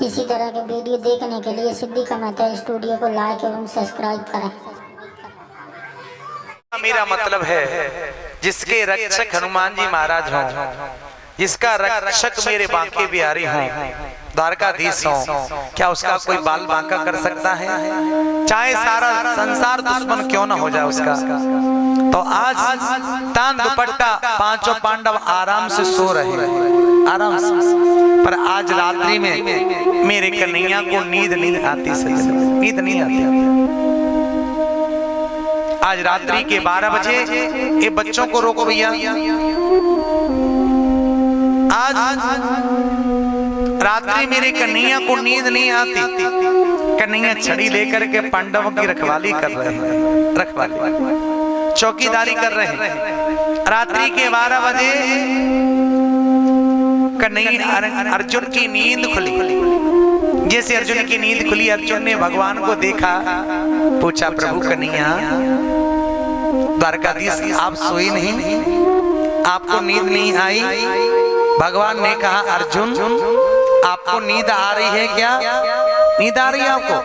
इसी तरह के वीडियो देखने के लिए सिद्धि का मेहता स्टूडियो को लाइक एवं सब्सक्राइब करें। मेरा मतलब है जिसके रक्षक हनुमान जी महाराज हों, जिसका रक्षक मेरे बांके बिहारी हों, द्वारकाधीश हों, क्या उसका कोई बाल बांका कर सकता है? चाहे सारा संसार दुश्मन क्यों ना हो जाए उसका। तो आज तान दुपट्टा पांचों पांडव आराम से सो रहे, आराम से, पर आज रात्रि में मेरे कन्हैया को नींद नहीं आती, नींद नहीं आती। आज रात्रि के 12 बजे ये बच्चों को रोको भैया। आज रात्रि मेरे कन्हैया को नींद नहीं आती। कन्हैया छड़ी लेकर के पांडवों की रखवाली कर रहे हैं, रखवाली चौकीदारी कर रहे हैं। रात्रि के 12 बजे कन्हैया अर्जुन की नींद खुली। जैसे अर्जुन की नींद खुली, अर्जुन ने भगवान को देखा, पूछा प्रभु कन्हैया द्वारकाधीश आप सोई नहीं, आपको नींद नहीं आई? भगवान ने कहा अर्जुन आपको नींद आ रही है क्या? नींद आ रही है आपको?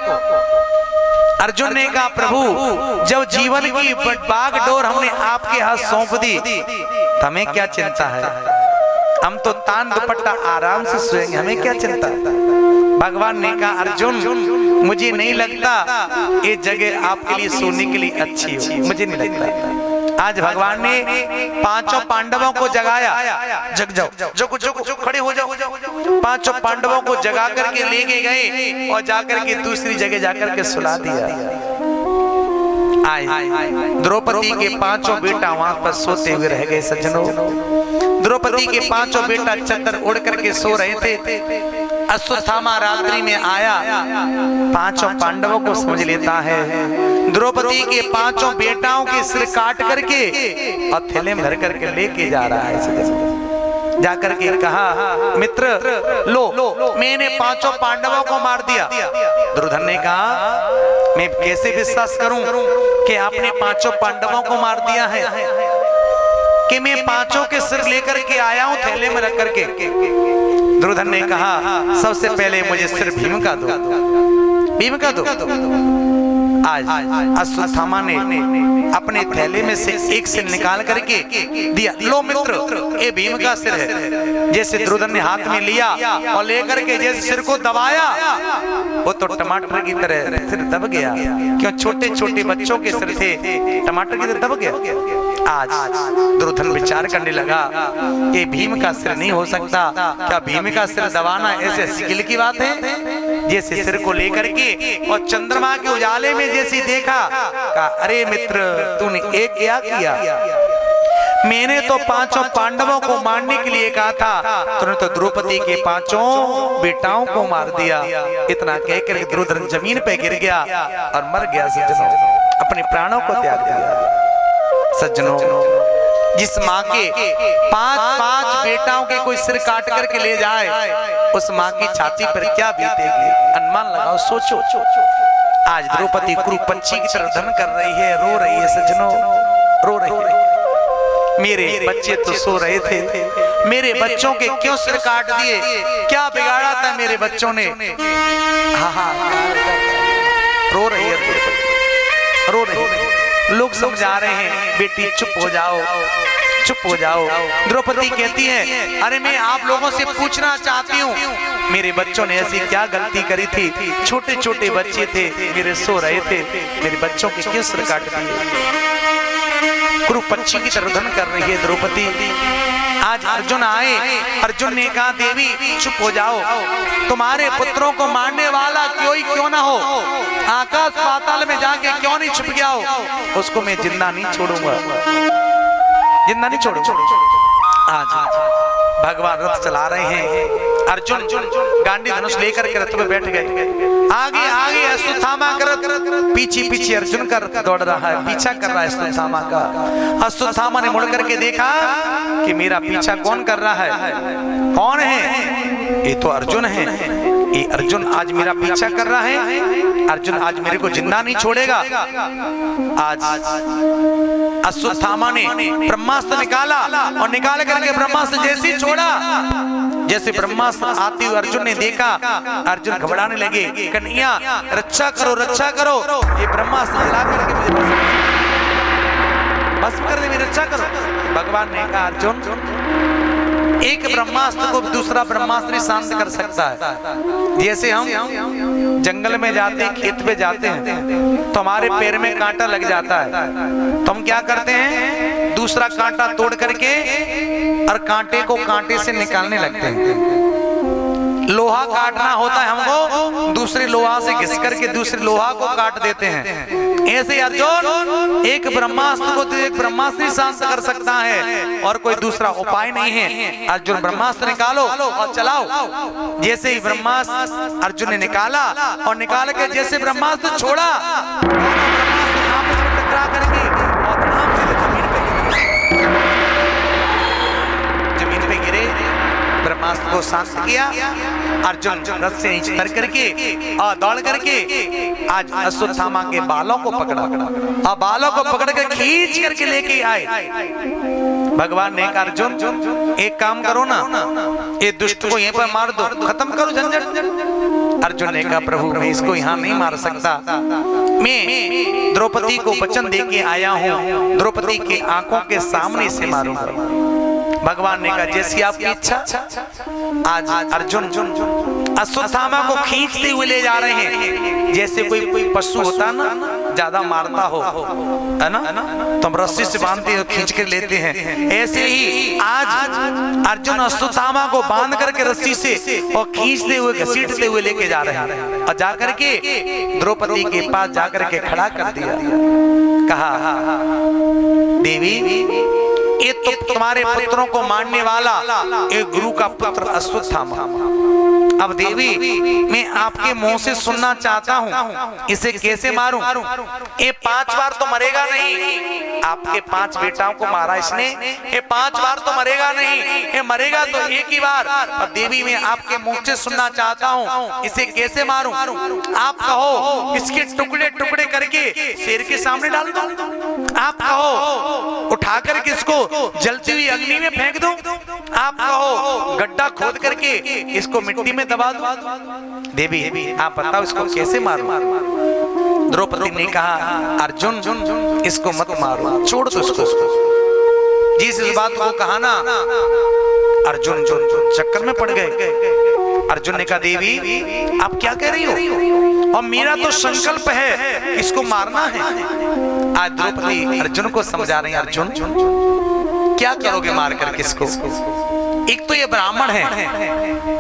अर्जुन ने कहा प्रभु जब जीवन की बागडोर हमने आपके हाथ सौंप दी तो हमें क्या चिंता है? हम तो तान दुपट्टा आराम से सोएंगे, हमें क्या चिंता है? भगवान ने कहा अर्जुन मुझे नहीं लगता ये जगह आपके लिए सोने के लिए अच्छी हो, मुझे नहीं लगता। आज भगवान ने पांचों पांडवों को जगाया, जग जाओ, जगो जगो जगो, खड़े हो जाओ। पांचों पांडवों को जगा करके लेके गए और जाकर के दूसरी जगह जाकर के सुला दिया। आए द्रौपदी के पांचों बेटा वहां पर सोते हुए रह गए। सज्जनों, द्रौपदी के पांचों बेटा चद्दर उड़ करके सो रहे थे। अश्वत्थामा रात्रि में आया, पांचों पांडवों को समझ लेता है। द्रौपदी के पांचों बेटाओं के सिर काट करके और थैले में भर करके लेके जा रहा है। जाकर के कहा मित्र लो मैंने पांचों पांडवों को मार दिया। दुर्योधन ने कहा मैं कैसे विश्वास करूं कि आपने पांचों पांडवों को मार दिया है, कि मैं पांचों के सिर लेकर के आया हूं थैले में रख करके। दुर्योधन ने कहा सबसे पहले मुझे सिर भीम का दो, भीम का दो। आज अश्वत्थामा ने अपने थैले में से एक सिर निकाल करके दिया, लो मित्र ये भीम का सिर है। जैसे दुर्योधन ने हाथ में लिया और लेकर के जैसे सिर को दबाया, वो तो टमाटर की तरह सिर दब गया। क्यों? छोटे छोटे बच्चों के सिर थे, टमाटर की तरह दब गया। आज दुर्योधन विचार करने लगा कि भीम का सिर नहीं हो सकता, क्या भीम का सिर दबाना ऐसे सिकिल की बात है? जैसे सिर को लेकर के और चंद्रमा के उजाले में जैसे देखा, कहा अरे मित्र तूने एक क्या किया? मैंने तो पांचों पांडवों को मारने के लिए कहा था, तूने तो द्रौपदी के पांचों बेटाओं को मार दिया। इतना कहकर दुर्योधन जमीन पे गिर गया और मर गया। सज्जनों, अपने प्राणों को त्याग दिया। सज्जनों, जिस माँ के पांच बेटाओं के कोई सिर काट करके ले जाए, उस माँ की छाती पर क्या बीतेगी? अनुमान लगाओ, सोचो। आज द्रौपदी कुरु पंछी की तरह धन कर रही है, रो रही है। सज्जनों, रो रही है। मेरे बच्चे तो सो रहे थे, मेरे बच्चों के क्यों सिर काट दिए? क्या बिगाड़ा था मेरे बच्चों ने? हाँ, रो रही है, रो रही है। लोग समझा रहे हैं बेटी चुप हो जाओ, चुप हो जाओ। द्रौपदी कहती है अरे मैं आप लोगों से पूछना चाहती हूँ, मेरे बच्चों ने ऐसी क्या गलती करी थी? छोटे छोटे बच्चे थे, मेरे सो रहे थे, मेरे बच्चों के क्यों सिर काट दिए? कुरु पंछी की तरह धन कर रही है द्रौपदी। आज अर्जुन आए, अर्जुन ने कहा देवी चुप हो जाओ, तुम्हारे पुत्रों को मारने वाला कोई क्यों ना हो, आकाश पाताल में जाके क्यों नहीं छुप गया हो, उसको मैं जिंदा नहीं छोड़ूंगा, जिंदा नहीं छोड़ूंगा। आज भगवान रथ चला रहे हैं, अर्जुन गांडी धनुष लेकर के रथ में बैठ गए। आगे आगे अश्वत्थामा का रथ, पीछे पीछे अर्जुन का रथ दौड़ रहा है, पीछा कर रहा है अश्वत्थामा का। अश्वत्थामा ने मुड़ करके देखा कि मेरा पीछा कौन कर रहा है? कौन है? ये तो अर्जुन है। ये अर्जुन आज मेरा पीछा कर रहा है, अर्जुन आज मेरे को जिंदा नहीं छोड़ेगा। आज अश्वत्थामा ने ब्रह्मास्त्र निकाला और निकाल करके ब्रह्मास्त्र जैसे छोड़ा, जैसे ब्रह्मास्त्र आते हुए अर्जुन ने देखा, अर्जुन घबराने लगे, कन्हैया रक्षा करो, ये ब्रह्मास्त्र जला करके मुझे भस्म कर दे, मेरी रक्षा करो। भगवान ने कहा अर्जुन, एक ब्रह्मास्त्र को दूसरा ब्रह्मास्त्र शांत कर सकता है। जैसे हम जंगल में जाते हैं, खेत पे जाते हैं तो हमारे पैर में कांटा लग जाता है, तो हम क्या करते हैं, दूसरा कांटा तोड़ करके और कांटे को कांटे से निकालने लगते हैं। लोहा काटना होता है हमको, दूसरे लोहा से घिस करके दूसरे लोहा को काट देते हैं। ऐसे अर्जुन, एक ब्रह्मास्त्र को तो एक ब्रह्मास्त्र शांत कर सकता है और कोई दूसरा उपाय नहीं है। अर्जुन ब्रह्मास्त्र निकालो और चलाओ। जैसे ही ब्रह्मास्त्र अर्जुन ने निकाला और निकाल के जैसे ब्रह्मास्त्र छोड़ा, ब्रह्मास्त्र आपस में टकरा करके और धड़ाम से जमीन पे गिरे। ब्रह्मास्त्र को शांत किया। अर्जुन रथ से नीचे उतर करके और दौड़ करके आज अश्वत्थामा के बालों को पकड़ा और बालों को पकड़ कर खींच करके लेके आए। भगवान ने कहा अर्जुन, एक काम करो ना, ये दुष्ट को यहीं पर मार दो, खत्म करो झंझट। अर्जुन ने कहा प्रभु, मैं इसको यहाँ नहीं मार सकता, मैं द्रौपदी को वचन दे के आया हूँ, द्रौपदी के आंखों के सामने से मारूंगा। भगवान ने कहा जैसी आपकी इच्छा। आज अर्जुन अश्वत्थामा को खींचते हुए ले जा रहे हैं। जैसे कोई पशु होता ना, ज्यादा मारता हो, है ना, तो हम रस्सी से बांधते हो, खींच कर लेते हैं। ऐसे ही आज अर्जुन अश्वत्थामा को बांध करके रस्सी से और खींचते हुए घसीटते हुए लेके जा रहे हैं और जाकर के द्रौपदी के पास जाकर के खड़ा कर दिया। कहा देवी, ये तो तुम्हारे पुत्रों को मारने वाला एक गुरु का पुत्र अश्वत्थामा। अब देवी, मैं आपके मुंह से सुनना चाहता हूँ, इसे कैसे मारूं? ये 5 बार तो मरेगा नहीं। आपके 5 बेटाओं को मारा इसने, ये 5 बार तो मरेगा नहीं, ये मरेगा तो एक ही बार। अब देवी, मैं आपके मुंह से सुनना चाहता हूँ, इसे कैसे मारूं? आप कहो इसके टुकड़े टुकड़े करके शेर के सामने डाल दो, आप कहो उठा करके इसको जलती हुई अग्नि में फेंक दो, आप कहो गड्ढा खोद करके इसको मिट्टी में दबा दो। देवी, आप बताओ इसको कैसे मारूं? द्रौपदी ने कहा अर्जुन, इसको मत मारो, छोड़ दो इसको। जिस बात को कहा ना, अर्जुन चक्कर में पड़ गए। अर्जुन ने कहा देवी, आप क्या कह रही हो? और मेरा तो संकल्प है इसको मारना है। आज द्रौपदी अर्जुन को समझा रही है, अर्जुन क्या करोगे मार कर किसको? एक तो ये ब्राह्मण है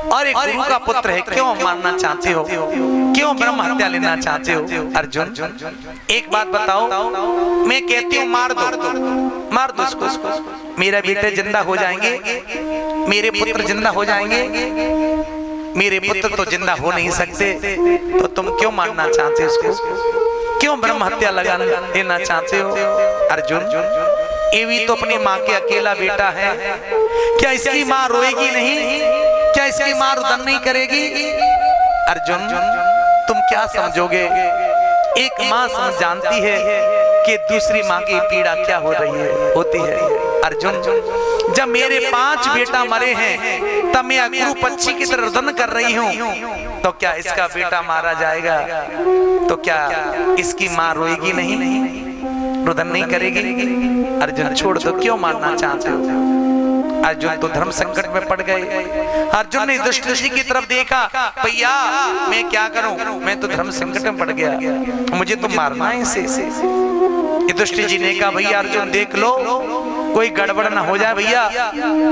और एक गुरु का पुत्र है, क्यों मारना चाहते हो? क्यों ब्रह्म हत्या लेना चाहते हो? अर्जुन, एक बात बताओ, मैं कहती हूँ मार दो इसको। मेरे बेटे जिंदा हो जाएंगे, मेरे पुत्र जिंदा हो जाएंगे। मेरे पुत्र तो जिंदा हो नहीं सकते, तो तुम क्यों मारना चाहते हो उसको? क्यों ब्रह्म हत्या लगा लेना चाहते हो? अर्जुन, ये भी तो अपनी माँ के अकेला बेटा है, क्या इसकी माँ रोएगी नहीं? क्या इसकी माँ रुदन नहीं करेगी? अर्जुन, तुम क्या समझोगे? एक माँ समझ जानती है कि दूसरी माँ की पीड़ा क्या होती है। अर्जुन, जब मेरे 5 बेटा मरे हैं, तब मैं अक्रू पक्षी की तरह रुदन कर रही हूँ, तो क्या इसका बेटा मारा जाएगा तो क्या इसकी माँ रोएगी नहीं? रुदन नहीं करेगी? अर्जुन, छोड़ दो, क्यों मारना चाहते हो? अर्जुन तो धर्म संकट में पड़ गए। अर्जुन ने दुष्ट ऋषि की तरफ देखा, भैया मैं क्या करूं, मैं तो धर्म संकट में पड़ गया, मुझे तो मारना है इसे। दुष्ट जी ने कहा भैया अर्जुन देख लो, कोई गड़बड़ ना हो जाए भैया।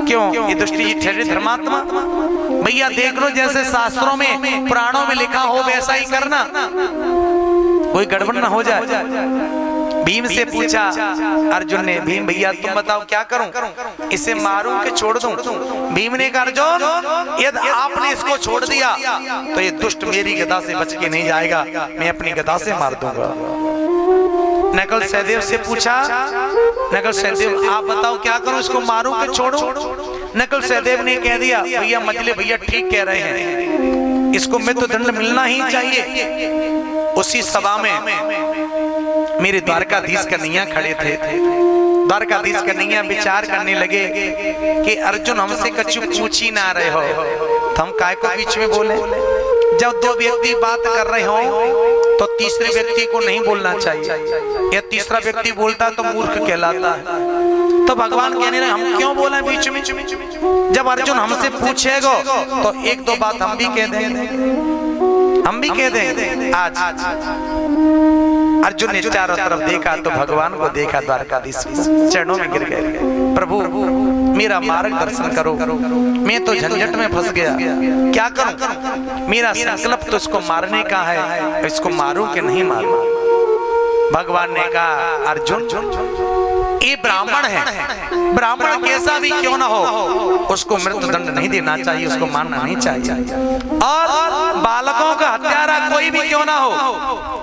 क्यों? ये दुष्ट जी ठहरे धर्मात्मा। भैया देख लो, जैसे शास्त्रों में पुराणों में लिखा हो वैसा ही करना, कोई गड़बड़ ना हो जाए। भीम से पूछा अर्जुन ने, भीम भैया तुम बताओ क्या करूं, इसे मारूं कि छोड़ दूं? भीम ने कहा अर्जुन, यदि आपने इसको छोड़ दिया तो ये दुष्ट मेरी गदा से बच के नहीं जाएगा, मैं अपनी गदा से मार दूंगा। नकुल सहदेव से पूछा, नकुल सहदेव आप बताओ क्या करूं, इसको मारूं कि छोड़ूं? नकुल सहदेव ने कह दिया भैया मजले भैया ठीक कह रहे हैं, इसको मृत्यु दंड मिलना ही चाहिए। उसी सभा में मेरे द्वारकाधीश कन्हैया खड़े थे। द्वारकाधीश कन्हैया विचार करने लगे कि अर्जुन हमसे कछु पूछ ही ना रहे हो, तो हम काय को बीच में बोले। जब दो व्यक्ति बात कर रहे हो तो तीसरे व्यक्ति को नहीं बोलना चाहिए, या तीसरा व्यक्ति बोलता तो मूर्ख कहलाता है। तो भगवान कहने रहे हम क्यों बोले बीच में, जब अर्जुन हमसे पूछेगा तो एक दो बात हम भी कह देंगे, हम भी कह देंगे। आज अर्जुन ने चारों तरफ देखा तो भगवान को देखा, द्वारकाधीश चरणों में गिर गए, प्रभु मेरा मार्गदर्शन करो, मैं तो झंझट में फंस गया, क्या करूं? मेरा संकल्प तो इसको मारने का है, इसको मारूं कि नहीं मारूं? भगवान ने कहा अर्जुन ये ब्राह्मण है, ब्राह्मण कैसा भी क्यों ना हो उसको मृत्युदंड नहीं देना चाहिए, उसको मारना नहीं चाहिए। और बालकों का हत्यारा कोई भी क्यों ना हो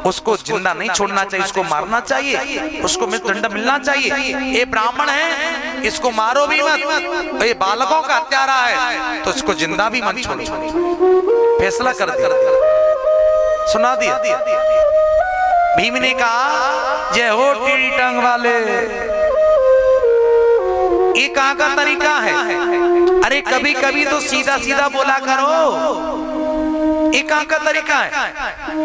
उसको जिंदा नहीं छोड़ना चाहिए, उसको मारना चाहिए, उसको मृत्युदंड मिलना चाहिए। ये ब्राह्मण है इसको मारो भी मत, ये बालकों का हत्यारा है तो इसको जिंदा भी मत छोड़ो। फैसला कर दिया, सुना दिया। भीम ने कहा जय हो टेढ़ी टांग वाले, ये कहाँ का तरीका है? अरे कभी कभी तो सीधा सीधा बोला करो, ये कहाँ का तरीका है?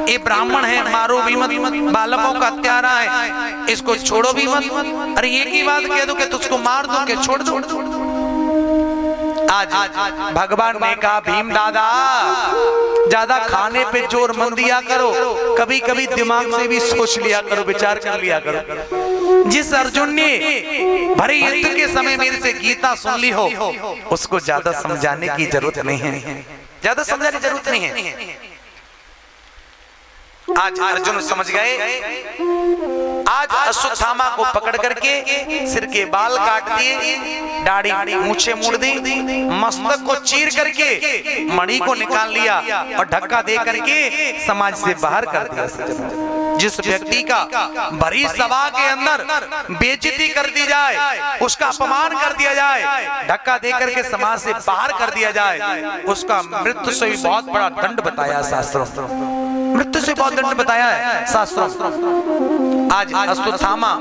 ये ब्राह्मण है मारो भी मत, बालकों का हत्यारा है इसको छोड़ो भी मत। अरे एक ही बात कह दो कि तुझको मार दो कि छोड़ दो। आज भगवान ने कहा भीम दादा ज्यादा खाने पे जोर मत दिया करो, कभी कभी दिमाग से भी सोच लिया करो, विचार कर लिया करो। जिस अर्जुन ने भरे युद्ध के समय मेरे से गीता सुन ली हो उसको ज्यादा समझाने की जरूरत नहीं है, ज्यादा समझाने की जरूरत नहीं है। आज अर्जुन समझ गए। आज अश्वत्थामा को पकड़ करके सिर के बाल काट दिए, दाढ़ी मूछे मुड़ दी, मस्तक को चीर करके मणि को निकाल लिया और धक्का दे करके समाज से बाहर कर दिया। जिस व्यक्ति का भरी सभा के अंदर बेइज्जती कर दी जाए, उसका अपमान कर दिया जाए, धक्का दे करके समाज से बाहर कर दिया जाए, उसका मृत्यु से भी बहुत बड़ा दंड बताया शास्त्रों, मृत्यु से बहुत दंड बताया है शास्त्रों। आज अश्वत्थामा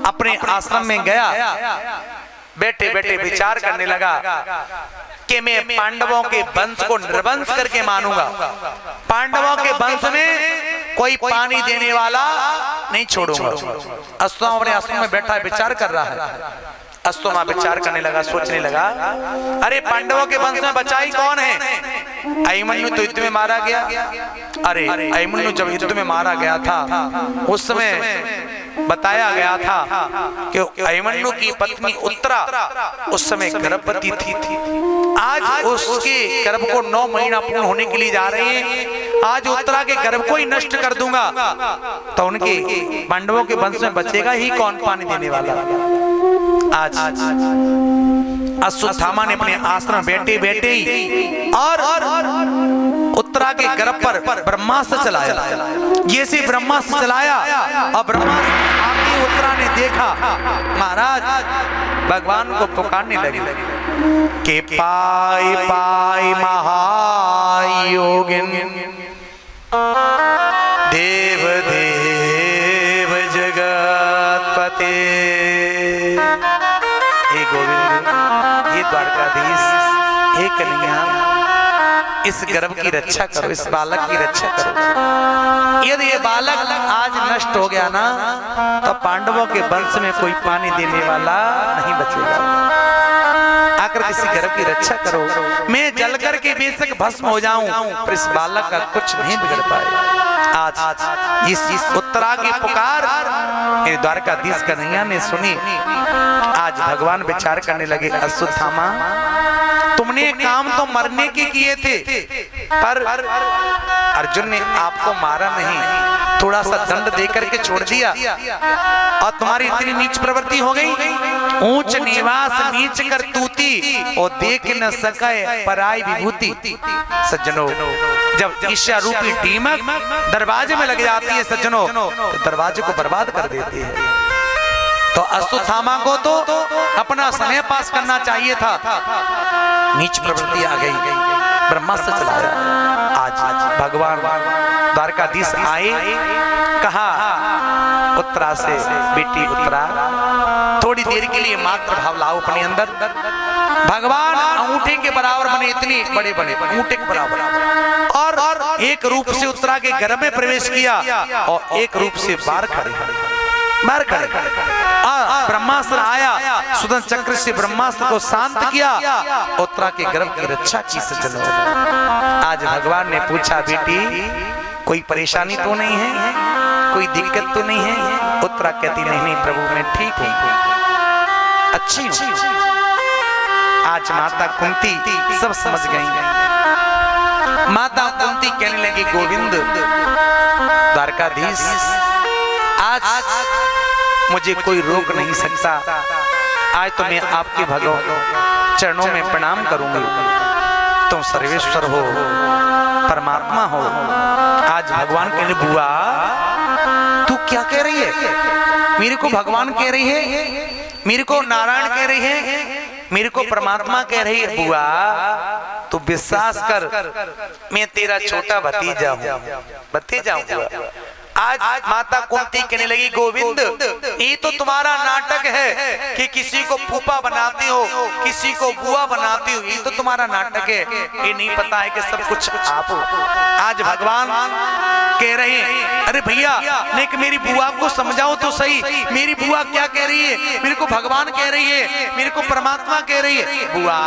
अपने आश्रम में गया, बैठे बैठे विचार करने लगा कि मैं पांडवों के वंश को निर्वंश करके मानूंगा, पांडवों के वंश में कोई पानी देने वाला नहीं छोड़ूंगा। अश्वत्थामा अपने आश्रम में बैठा विचार कर रहा है। अश्वत्थामा विचार करने लगा, सोचने लगा अरे पांडवों के वंश में बचाई कौन है? अभिमन्यु तो युद्ध में मारा गया। अरे अभिमन्यु जब युद्ध में मारा गया था उस समय बताया गया था कि अभिमन्यु की पत्नी उत्तरा उस समय गर्भवती थी। आज उसके गर्भ को 9 महीना पूर्ण होने के लिए जा रहे हैं, आज उत्तरा के गर्भ को ही नष्ट कर दूंगा तो उनके पांडवों के वंश में बचेगा ही कौन पानी देने वाला? आज अश्वत्थामा ने अपने आश्रम बैठे बैठे ही और उत्तरा के गर्भ पर ब्रह्मास्त्र चलाया। जैसे ब्रह्मास्त्र चलाया और ब्रह्मास्त्र आके उत्तरा ने देखा, महाराज भगवान को पुकारने लगी के पाई पाई महायोगिन देव देव जगतपते। हे गोविंद, हे द्वारकाधीश, हे कन्हैया, इस गर्भ की रक्षा करो, इस बालक की रक्षा करो। यदि ये बालक आज नष्ट हो गया ना तो पांडवों के वंश में कोई पानी देने वाला नहीं बचेगा। आकर किसी गर्भ की रक्षा करो, मैं जल करके बेशक भस्म हो जाऊं पर इस बालक का कुछ नहीं बिगड़ पाए। आज इस उत्तरा की पुकार द्वारकाधीश कन्हैया ने सुनी। आज भगवान विचार करने लगे अश्वत्थामा तुमने काम तो मरने के किए थे पर अर्जुन ने आपको मारा नहीं, थोड़ा सा दंड देकर के छोड़ दिया और तुम्हारी इतनी नीच प्रवृत्ति हो गई। ऊंच निवास नीच कर तूती और देख न सके पराई विभूति। सज्जनों, जब ईर्ष्या रूपी दीमक दरवाजे में लग जाती है सज्जनों तो दरवाजे को बर्बाद कर देती है। तो अश्वत्थामा को तो अपना समय पास करना चाहिए था, नीच प्रवृत्ति आ गई, ब्रह्मास्त्र चलाया। आज भगवान द्वारकाधीश आए, कहा उत्तरा से, बेटी उत्तरा थोड़ी देर के लिए मात्र भाव लाओ अपने अंदर। भगवान अंगूठे के बराबर बने, इतने बड़े बड़े अंगूठे के बराबर, और एक रूप से उत्तरा के घर में प्रवेश किया और एक रूप से बाहर खड़े ब्रह्मास्त्र आया, सुदर्शन चक्र से ब्रह्मास्त्र को शांत किया, उत्तरा के गर्भ की रक्षा की सज्जनों। आज भगवान ने पूछा, बेटी कोई परेशानी तो नहीं है, कोई दिक्कत तो नहीं है? उत्तरा कहती, नहीं प्रभु मैं ठीक हूँ, अच्छी हूँ। आज माता कुंती सब समझ गई। माता कुंती कहने लगी, गोविंद द्वारकाधीश, आज मुझे कोई रोक नहीं सकता। आज तो मैं आपके भगवान चरणों में प्रणाम करूंगी। तुम सर्वेश्वर हो, परमात्मा हो। आज भगवान कह रहे, बुआ तू क्या कह रही है? मेरे को भगवान कह रही है, मेरे को नारायण कह रही है, मेरे को परमात्मा कह रही है। बुआ तू विश्वास कर, मैं तेरा छोटा भतीजा हूँ। आज माता कुंती कहने लगी, गोविंद ये तो तुम्हारा नाटक है कि किसी को फूफा बनाती हो, किसी को बुआ बनाती हो, ये तो तुम्हारा नाटक है। ये नहीं पता है कि सब कुछ आप हो। आज भगवान कह रहे हैं, अरे भैया लेकिन मेरी बुआ को समझाओ तो सही, मेरी बुआ क्या कह रही है? मेरे को भगवान कह रही है, मेरे को परमात्मा कह रही है। बुआ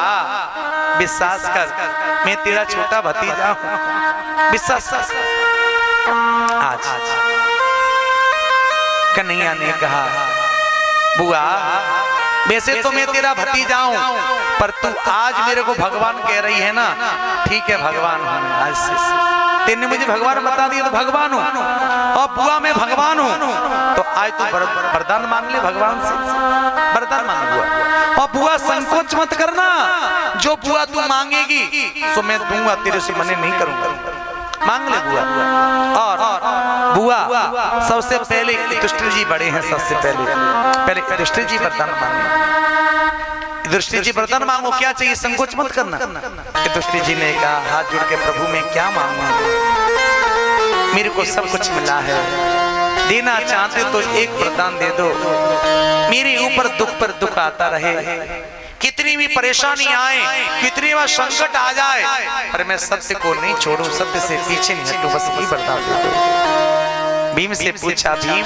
विश्वास कर, मैं तेरा छोटा भतीजा हूँ, विश्वास कर। आज कन्हैया ने कहा, बुआ वैसे तो मैं तेरा भतीजा हूं, पर तू आज मेरे को भगवान कह रही है ना, ठीक है भगवान हूं। आज से तेने मुझे भगवान बता दिया तो भगवान हूं, और बुआ मैं भगवान हूं। तो आज तू वरदान मांग ले भगवान से, वरदान मांग बुआ। और बुआ संकोच मत करना, जो बुआ तू मांगेगी सो मैं दूंगा, तेरे से मना नहीं करूंगा। मांग ले बुआ। और बुआ सबसे पहले युधिष्ठिर जी बड़े हैं, सबसे पहले युधिष्ठिर जी वरदान मांगे। युधिष्ठिर जी वरदान मांगो, क्या चाहिए संकोच मत करना। युधिष्ठिर जी ने कहा, हाथ जोड़ के प्रभु मैं क्या मांगू, मेरे को सब कुछ मिला है, देना चाहते तो एक वरदान दे दो। मेरे ऊपर दुख पर दुख आता रहे, कितनी भी परेशानी आए, कितनी बार संकट आ जाए, पर मैं सत्य को नहीं छोड़ू, सत्य से पीछे नहीं हटूं, बस यही वरदान दे दो। भीम से पूछा, भीम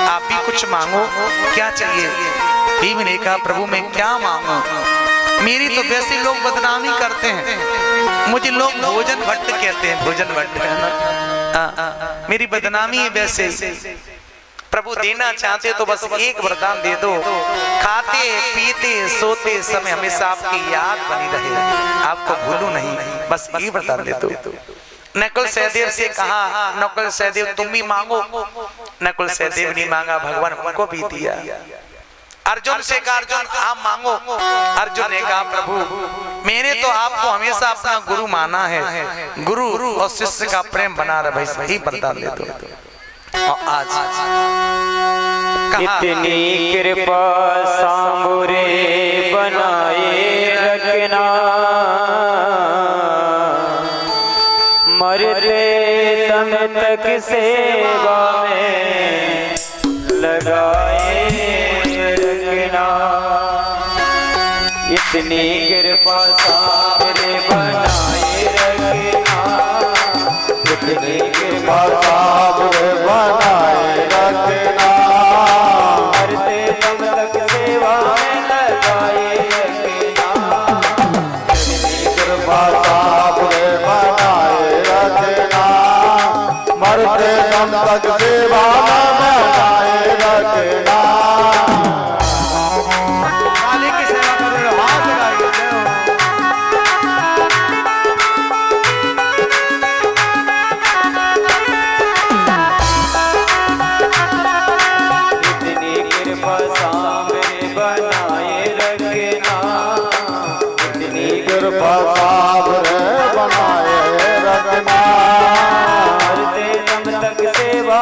आप भी कुछ मांगो, क्या चाहिए? भीम ने कहा, प्रभु मैं क्या मांगू, मेरी तो वैसे लोग बदनामी करते हैं, मुझे लोग भोजन भट्ट कहते हैं, भोजन भट्ट है ना, मेरी बदनामी है वैसे। प्रभु देना चाहते तो बस एक वरदान दे दो, खाते पीते सोते समय हमेशा आपकी याद बनी रहे, आपको भूलू नहीं, बस ये वरदान दे दो। नकुल सहदेव से कहा, नकुल सहदेव तुम भी मांगो। नकुल सहदेव ने मांगा, भगवान उनको भी दिया। अर्जुन से कहा, अर्जुन आप मांगो। अर्जुन ने कहा, प्रभु मैंने तो आपको हमेशा अपना गुरु माना है, गुरु और शिष्य का प्रेम बना रहे, भाई सही वरदान दे दो। और आज इतनी कृपा सांबुरे बनाए रखना, मरते दम तक सेवा में लगाए रखना। इतनी कृपा सांबुरे बनाए रखना, इतनी कृपा सांबुरे बनाए रखना, मरते दम तक सेवा में लगाए रखना। इतनी कृपा सांबुरे बनाए रखना, मरते दम तक सेवा में लगाए रखना। काली की सेवा करो, हाथ लगाइए। मरते दम तक सेवा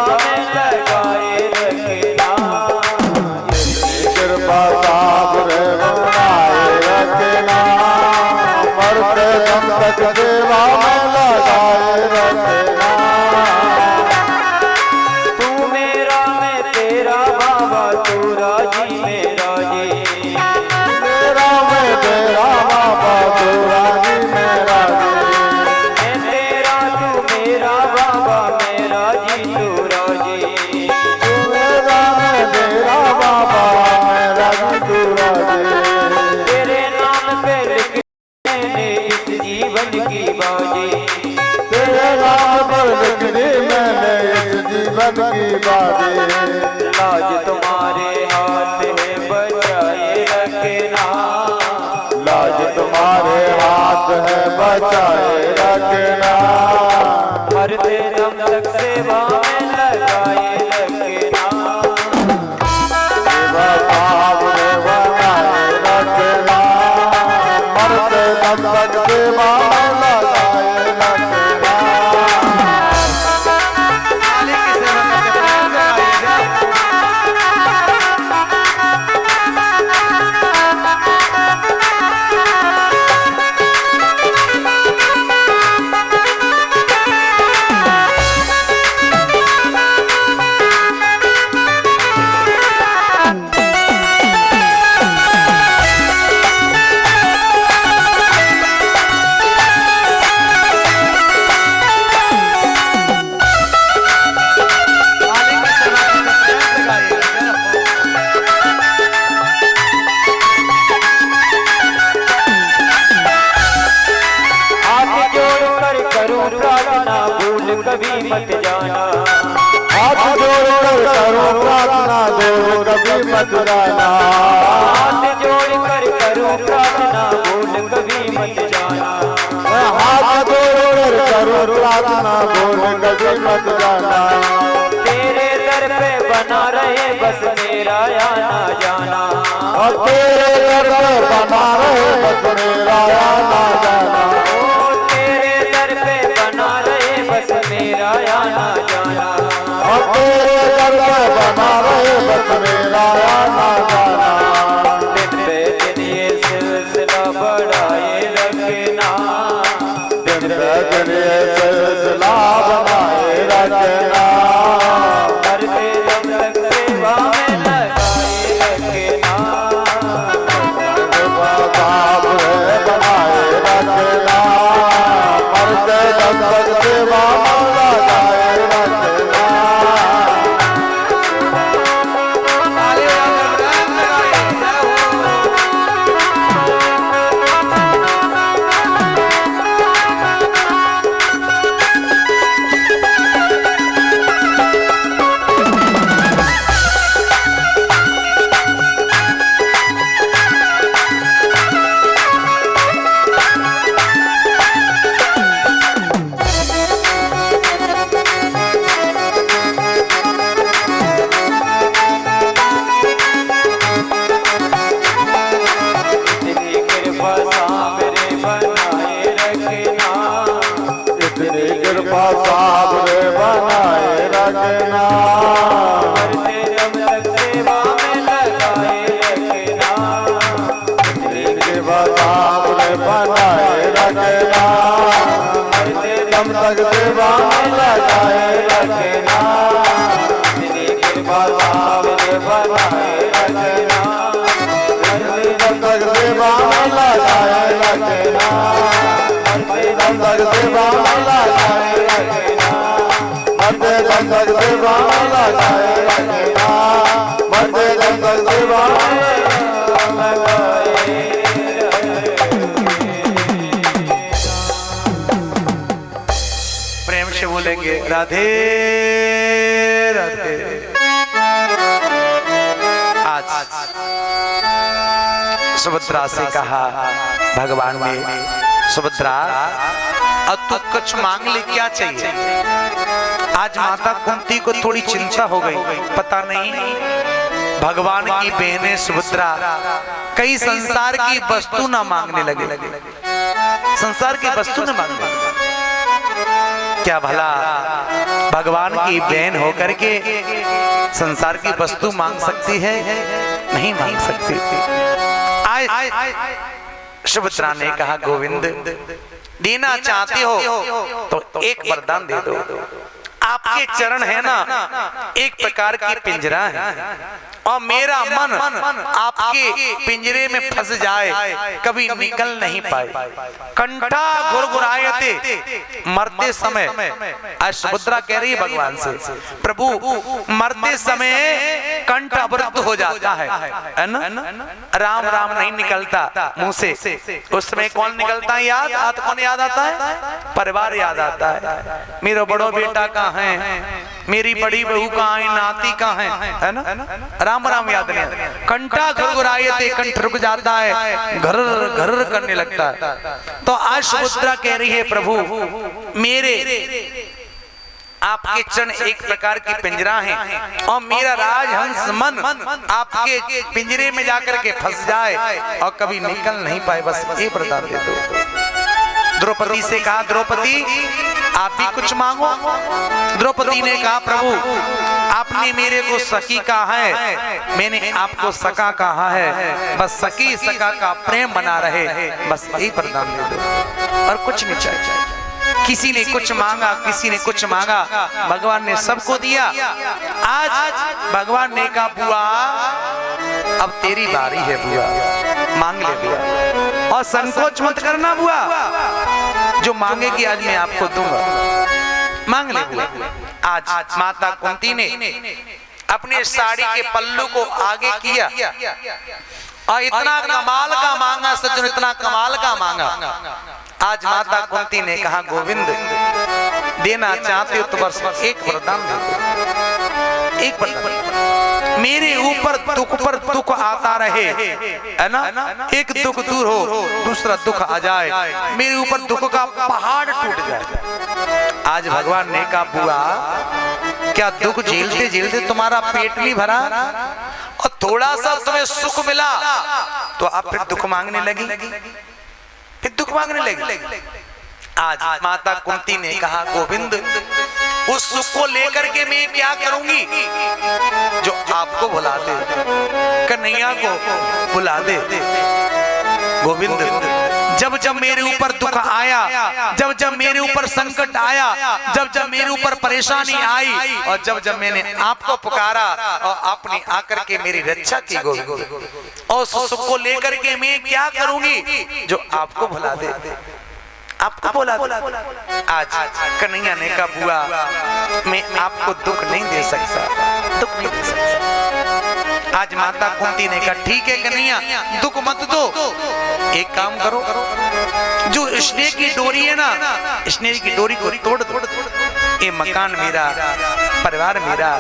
जी, तेरे नाम पर लिख दी मैंने इस जीवन की बातें। लाज तुम्हारे हाथ है बचाए रखना, लाज तुम्हारे हाथ है बचाए रखना। मरते दम तक सेवा में लगाए रखना, सेवा सामने बनाए रखना। मरते दम तक सेवा में लगाए रखना। मालिक की सेवा करके प्रेम से गाइएगा। मालिक की सेवा करके प्रेम से गाइएगा। हाथ जोड़ कर करूं प्रार्थना, भूल कभी मत जाना। हाथ जोड़ कर करूं प्रार्थना, भूल कभी मत जाना। हाथ जोड़ कर करूं प्रार्थना, भूल कभी मत जाना। हाथ जोड़ कर करूं प्रार्थना, भूल कभी मत जाना। तेरे दर पे बना रहे बस मेरा आना जाना, और तेरे दर पे बना रहे बस मेरा आना जाना। तेरे दर पे बना रहे बस मेरा आना जाना, और तेरे दर पे बना रहे बस मेरा आना जाना। दिन पे दिन ये सिलसिला बढ़ाए रखना, दिन पे दिन ये सिलसिला बनाए रखना। मरते दम तक सेवा में लगाए रखना, सेवा साहब बनाए रखना। मरते दम तक सेवा में लगाए रखना। मालिक का प्रेम से गाइएगा। इतनी कृपा सामने बनाए रखना, इतनी कृपा सामने बनाए रखना। मरते दम तक सेवा में लगाए रखना, इतनी कृपा सामने बनाए रखना। मरते दम तक सेवा में लगाए रखना, इतनी कृपा सामने बनाए रखना। मरते दम तक सेवा में लगाए रखना, मरते दम तक सेवा में लगाए रखना। मरते दम तक सेवा में लगाए रखना, मरते दम तक सेवा में लगाए रखना। प्रेम से बोलेंगे राधे राधे। आज सुभद्रा से कहा भगवान ने, सुभद्रा अब तू कुछ मांग ले, क्या चाहिए? आज माता कुंती को थोड़ी चिंता हो गई, पता नहीं भगवान की बहनें सुभद्रा कई संसार की वस्तु ना मांगने लगे, संसार की वस्तु न मांगने। क्या भला भगवान की बहन होकर के संसार की वस्तु मांग सकती है? नहीं मांग सकती। सुभद्रा ने कहा गोविंद देना चाहते हो तो एक वरदान दे दो। आपके चरण है ना एक प्रकार की पिंजरा है, और मेरा मन आपके पिंजरे में फंस जाए, कभी निकल नहीं पाए। कंठा गुरगुरायते, मरते समय आज सुभद्रा कह रही है भगवान से, प्रभु मरते समय कंठ अवरुद्ध हो जाता है ना, राम राम नहीं निकलता मुंह से। उस समय कौन निकलता है याद? कौन याद आता है? परिवार याद आता है। मेरा बड़ो बेटा कहाँ है, मेरी बड़ी बहू कहाँ है, नाती कहाँ है ना, राम राम याद नहीं। कंठा गुरगुरायते, कंठ रुक जाता है, घर घर करने लगता है। तो आज सुभद्रा कह रही है प्रभु मेरे आपके चरण एक प्रकार की पिंजरा है और मेरा राजहंस मन आपके पिंजरे में जाकर के फंस जाए और कभी निकल नहीं पाए, बस ये प्रदान दे दो। द्रौपदी से कहा, द्रौपदी आप भी कुछ मांगो। द्रौपदी ने कहा, प्रभु आपने मेरे को सखी कहा है, मैंने आपको सखा कहा है, बस सखी सखा का प्रेम बना रहे, बस यही प्रदान दे दो और कुछ नहीं चाहिए। किसी ने कुछ मांगा, किसी ने कुछ मांगा, भगवान ने सबको दिया। आज भगवान ने कहा बुआ अब तेरी बारी है बुआ, मांग ले बुआ और संकोच मत करना बुआ, जो मांगेगी आज मैं आपको दूंगा, मांग ले बुआ। आज माता कुंती ने अपने साड़ी के पल्लू को आगे किया और इतना कमाल का मांगा सज्जन, इतना कमाल का मांगा। आज माता कुंती ने कहा गोविंद देना चाहते हो तो बस एक वरदान दे दो, एक वरदान। मेरे ऊपर दुख पर दुख आता रहे है ना, एक दुख दूर हो दूसरा दुख आ जाए, मेरे ऊपर दुख का पहाड़ टूट जाए। आज भगवान ने कहा बुआ क्या दुख झेलते झेलते तुम्हारा पेट नहीं भरा और थोड़ा सा तुम्हें सुख मिला तो आप फिर दुख मांगने लगी, फिर दुख मांगने लगी। आज माता कुंती ने कहा गोविंद उस सुख को लेकर के मैं क्या करूंगी जो आपको भुला दे, कन्हैया को भुला दे। गोविंद जब जब मेरे ऊपर दुख आया, जब जब मेरे ऊपर संकट आया, जब जब मेरे ऊपर परेशानी आई और जब जब मैंने आपको पुकारा और आपने आकर के मेरी रक्षा की गोविंद, और सुख को लेकर के मैं क्या करूंगी जो आपको भुला दे, आपको बोला। आज कन्हैया ने कहा बुआ मैं आपको दुख नहीं दे सकता, दुख नहीं दे सकता। आज माता कुंती ने कहा ठीक है कन्हैया दुख मत दो, एक काम करो जो स्नेह की डोरी है ना, स्नेह की डोरी को तोड़ दो। ये मकान मेरा, परिवार मेरा,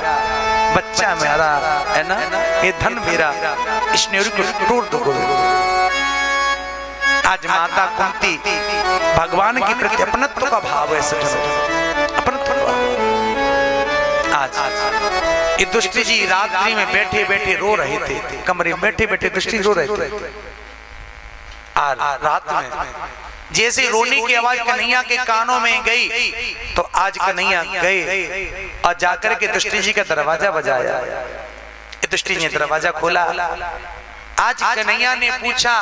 बच्चा मेरा है ना, ये धन मेरा, स्नेह को तोड़ दो। आज माता कुंती भगवान के प्रति अपनत्व का भाव है, अपनत्व का भाव। आज ये दुष्ट जी रात्रि में बैठे बैठे रो रहे थे, कमरे में बैठे बैठे दुष्ट जी रो रहे थे। आज रात में जैसे रोने की आवाज कन्हैया के कानों में गई तो आज कन्हैया गए और जाकर के दुष्ट जी का दरवाजा बजाया। दुष्ट जी ने दरवाजा खोला। आज कन्हैया ने पूछा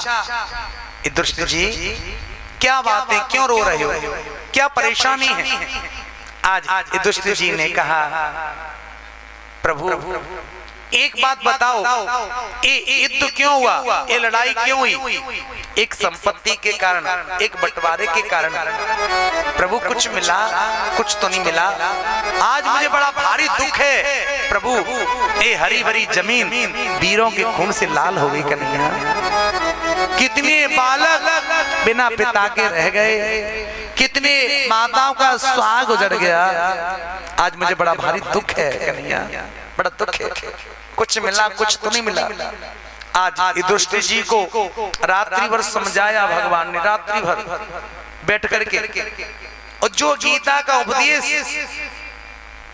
दुष्ट जी क्या बात है, क्यों रो रहे हो, क्या परेशानी है? आज दुष्ट जी ने कहा प्रभु एक बात बताओ, ये युद्ध क्यों हुआ, ये लड़ाई क्यों हुई? एक संपत्ति के कारण, एक बंटवारे के कारण। प्रभु कुछ मिला, कुछ तो नहीं मिला। आज मुझे बड़ा भारी दुख है प्रभु, ये हरी भरी जमीन वीरों के खून से लाल हो गई कन्हैया। कितने बालक बिना पिता के रह गए, कितने माताओं का सुहाग उजड़ गया। आज मुझे बड़ा भारी दुख है कन्हैया, बड़ा दुख है। कुछ मिला, कुछ तो नहीं मिला। आज दुष्ट जी को रात्रि भर समझाया भगवान ने, रात्रि भर बैठ करके, और जो गीता का उपदेश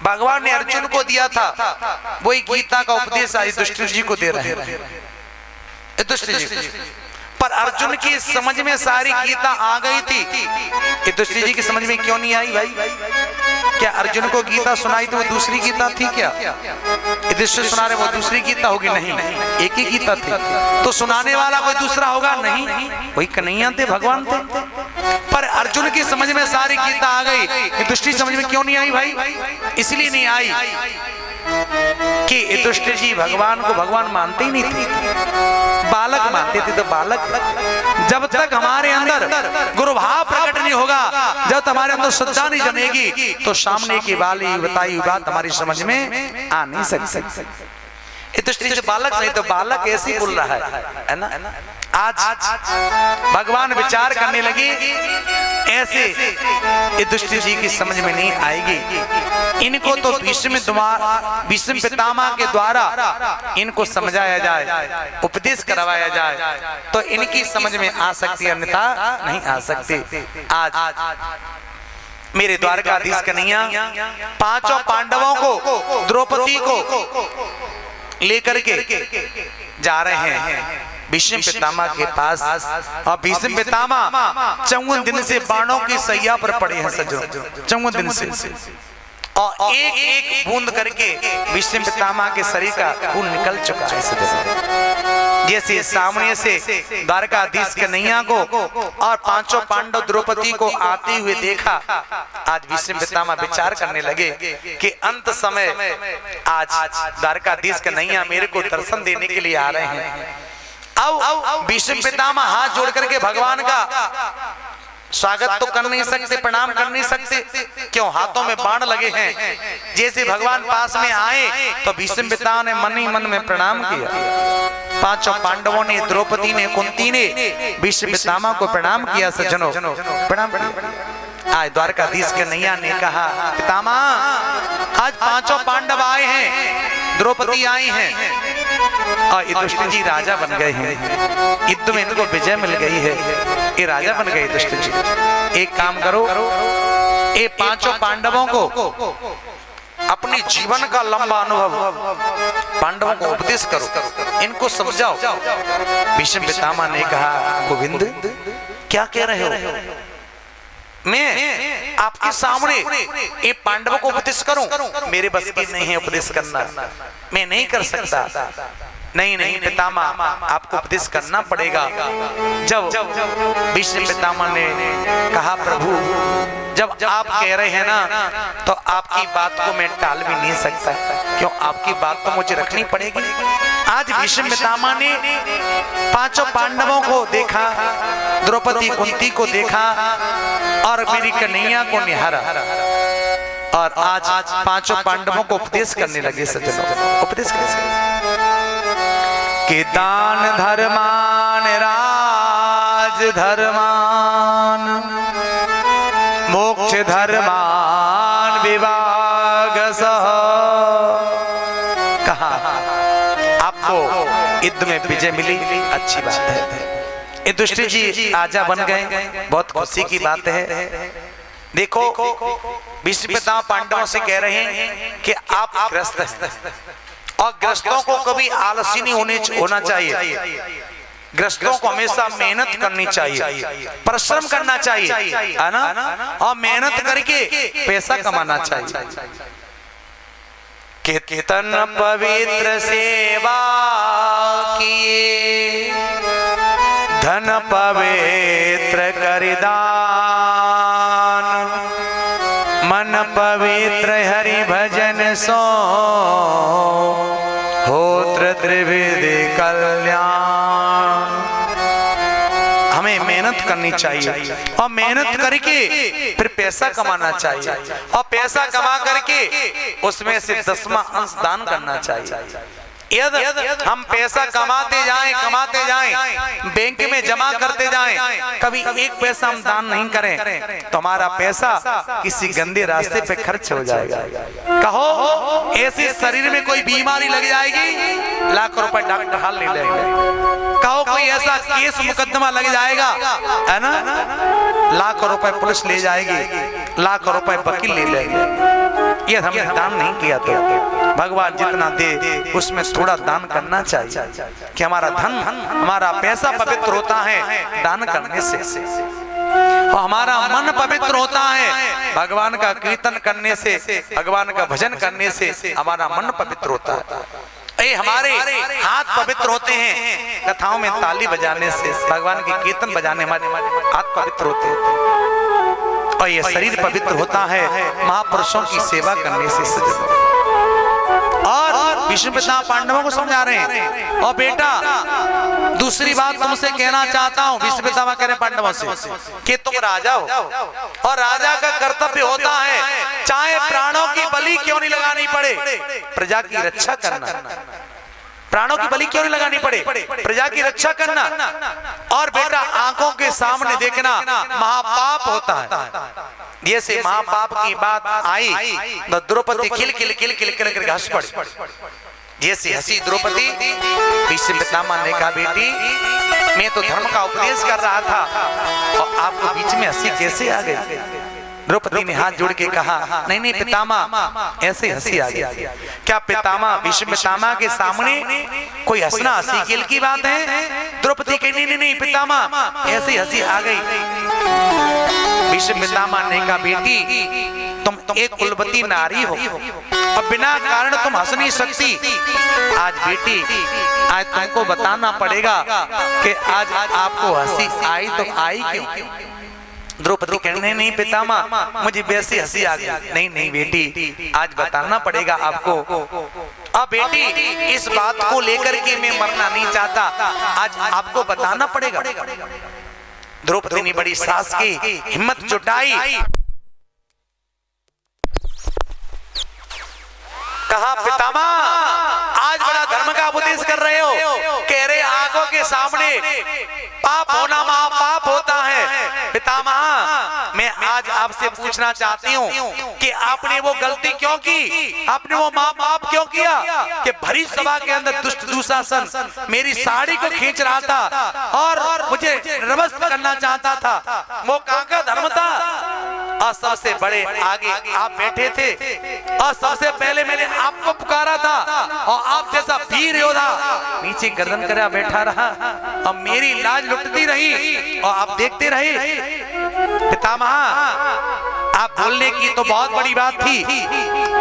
भगवान ने अर्जुन को दिया था वही गीता का उपदेश आज दुष्ट जी को दे रहे हैं। दुष्ट जी पर अर्जुन की समझ में सारी गीता आ गई थी, दुष्ट जी की समझ में क्यों नहीं आई भाई? क्या अर्जुन को गीता सुनाई तो वो दूसरी गीता थी क्या? युधिष्ठिर सुना रहे वो दूसरी गीता होगी? नहीं, एक ही गीता थी। तो सुनाने वाला कोई दूसरा होगा? नहीं, वही कन्हैया थे, भगवान थे। पर अर्जुन की समझ में सारी गीता आ गई, युधिष्ठिर समझ में क्यों नहीं आई भाई? इसलिए नहीं आई कि युधिष्ठिर जी भगवान को भगवान मानते ही नहीं थे, बालक मानते थे। तो बालक जब तक हमारे अंदर गुरु भाव प्रकट नहीं होगा, जब तक हमारे अंदर श्रद्धा नहीं जमेगी, तो सामने की वाली बताई हुई बात हमारी समझ में आ नहीं सकती। युधिष्ठिर जो बालक नहीं, तो बालक ऐसे ही बोल रहा है ना। आज भगवान विचार करने लगे, ऐसे युधिष्ठिर जी की समझ में नहीं आएगी। इनको तो भीष्म पितामह के द्वारा इनको समझाया जाए, उपदेश करवाया जाए, तो इनकी समझ में आ सकती है, अन्यथा नहीं आ सकती। आज मेरे द्वारकाधीश कन्हैया पांचों पांडवों को, द्रौपदी को लेकर के जा रहे हैं भीष्म पितामह के पास। और भीष्म पितामह 54 दिन से बाणों की सैया पर पड़े हैं सज्जनों, 54 दिन से, और एक एक बूंद करके भीष्म पितामह के शरीर का खून निकल चुका है सज्जनों। जैसे सामने से द्वारकाधीश कन्हैया को और पांचों पांडव द्रौपदी को आते हुए देखा, आज भीष्म पितामह विचार करने लगे कि अंत समय आज द्वारकाधीश कन्हैया मेरे को दर्शन देने के लिए आ रहे हैं। अब भीष्म पितामह हाथ जोड़ करके भगवान का स्वागत तो कर नहीं सकते, प्रणाम कर नहीं सकते, क्यों? हाथों में बाण लगे हैं। जैसे भगवान पास में आए तो भीष्म पितामह ने मन ही मन में प्रणाम किया। पांचों पांडवों ने, द्रौपदी ने, कुंती ने भीष्म पितामह को प्रणाम किया। सज्जनों प्रणाम किया। आज द्वारकाधीश कन्हैया ने कहा, पितामह आज पांचों पांडव आए हैं, द्रौपदी आई हैं, और युधिष्ठिर जी राजा बन गए हैं, युद्ध में इनको विजय मिल गई है, ये राजा बन गए युधिष्ठिर जी। एक काम करो, ये पांचों पांडवों को अपने जीवन का लंबा अनुभव पांडवों को उपदेश करो, इनको समझाओ। भीष्म पितामह ने कहा, गोविंद क्या कह रहे हो? मैं आपके सामने ये पांडवों को उपदेश करूं? मेरे बस की नहीं है उपदेश करना, मैं नहीं कर सकता। नहीं नहीं पितामह, आपको उपदेश करना पड़ेगा। जब भीष्म पितामह ने कहा, प्रभु जब आप कह रहे हैं ना, तो आपकी बात को मैं टाल भी नहीं सकता, क्यों? आपकी बात तो मुझे रखनी पड़ेगी। आज भीष्म पितामह ने पांचों पांडवों को देखा, द्रौपदी कुंती को देखा, और मेरी कन्हैया को निहारा, और आज पांचों पांडवों को उपदेश करने लगे। सज्जनों उपदेश कि दान धर्मान राज धर्मान मोक्ष धर्मान विभाग सह। कहा आपको युद्ध में विजय मिली, अच्छी बात है। युधिष्ठिर जी आजा बन गए, बहुत खुशी की बात है। देखो भीष्म पितामह पांडवों से कह रहे हैं कि आप ग्रस्त हैं, और ग्रस्तों को कभी आलसी नहीं होना चाहिए। ग्रस्तों को हमेशा मेहनत करनी चाहिए, परिश्रम करना चाहिए, है ना, और मेहनत करके पैसा कमाना चाहिए। कितन पवित्र सेवा किए, धन पवित्र करिदान, मन पवित्र हरि भजन सो होत्र त्रिविधि कल्याण। हमें मेहनत करनी चाहिए, और मेहनत करके फिर पैसा कमाना चाहिए, और पैसा कमा करके उसमें से 10वां अंश दान करना चाहिए। यदि हम पैसा कमाते जाएं, बैंक में जमा करते जाएं, कभी एक पैसा हम दान नहीं करें, तो हमारा पैसा किसी गंदे रास्ते पे खर्च हो जाएगा। कहो ऐसे शरीर में कोई बीमारी लग जाएगी, लाख रुपए डॉक्टर हाल ले लेंगे। कहो कोई ऐसा केस मुकदमा लग जाएगा, है ना, लाख रुपए पुलिस ले जाएगी, लाख रुपए वकील ले लेंगे। ये हमने दान नहीं किया, तो भगवान जितना दे उसमें थोड़ा दान करना चाहिए, कि हमारा धन, हमारा पैसा पवित्र होता है दान करने से, और हमारा मन पवित्र होता है भगवान का कीर्तन करने से, भगवान का भजन करने से हमारा मन पवित्र होता है। हमारे हाथ पवित्र होते हैं, कथाओं में ताली बजाने से, भगवान के कीर्तन बजाने हमारे हाथ पवित्र होते हैं, और ये शरीर पवित्र होता है महापुरुषों की सेवा करने से। और भीष्म पितामह पांडवों को समझा रहे हैं। और बेटा दूसरी बात तुमसे कहना चाहता हूं, भीष्म पितामह कह रहे पांडवों से कि तुम राजा हो और राजा का कर्तव्य होता है चाहे प्राणों की बलि क्यों नहीं लगानी पड़े, प्रजा की रक्षा करना। प्राणों की बलि क्यों नहीं लगानी पड़े, प्रजा की रक्षा करना। और बेटा आंखों के सामने देखना महापाप होता है। ये से महापाप की बात आई तो द्रौपदी खिल खिल खिल खिल खिल कर हंस पड़ी। जैसे हंसी द्रौपदी, भीष्म पितामह ने कहा बेटी मैं तो धर्म का उपदेश कर रहा था और आपको बीच में हंसी कैसे आ गई। द्रौपदी ने हाथ जोड़ के कहा नहीं नहीं पितामह ऐसे हंसी आ गई। क्या पितामह भीष्म पितामह के सामने कोई हंसना हंसी खेल की बात है। द्रौपदी कही नहीं नहीं पितामह ऐसे हंसी आ गई। भीष्म पितामह ने कहा बेटी तुम एक कुलवती नारी हो और बिना कारण तुम हंस नहीं सकती। आज बेटी आज तुमको बताना पड़ेगा कि आज आपको हंसी आई तो आई क्यों। द्रौपदी कहने नहीं पितामह मुझे वैसी हंसी आ गई। नहीं नहीं बेटी आज बताना पड़ेगा आपको। अब बेटी इस बात को लेकर के मैं मरना नहीं चाहता, आज आपको बताना पड़ेगा। द्रौपदी ने बड़ी साहस की हिम्मत जुटाई, कहा पितामह आज बड़ा धर्म का उपदेश कर रहे हो, कह रहे आंखों के सामने पाप होना महापाप होता है। पितामह मैं आज आपसे पूछना चाहती हूँ कि आपने वो गलती क्यों की, आपने वो महापाप क्यों किया कि भरी सभा के अंदर दुष्ट दुशासन मेरी साड़ी को खींच रहा था और मुझे नमस्त करना चाहता था, वो कहाँ का धर्म था। और सबसे बड़े आगे आप बैठे थे और सबसे पहले मैंने आपको पुकारा था और आप जैसा वीर योद्धा नीचे गर्दन करा बैठा रहा और मेरी लाज लुटती रही और आप देखते रहे। पितामह आप बोलने की तो बहुत बड़ी बात थी,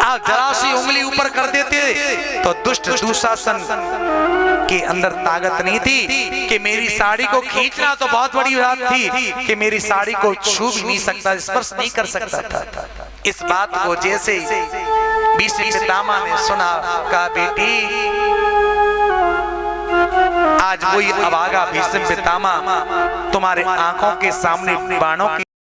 आप जरा सी उंगली ऊपर कर देते तो दुष्ट दुशासन के अंदर ताकत नहीं थी कि मेरी साड़ी को खींचना तो बहुत बड़ी बात थी कि मेरी साड़ी को छू भी नहीं सकता, स्पर्श नहीं कर सकता था। इस बात को जैसे भीष्म पितामह ने सुना कहा बेटी आज वही अभागा भीष्म पितामह तुम्हारे आंखों के सामने बाणों की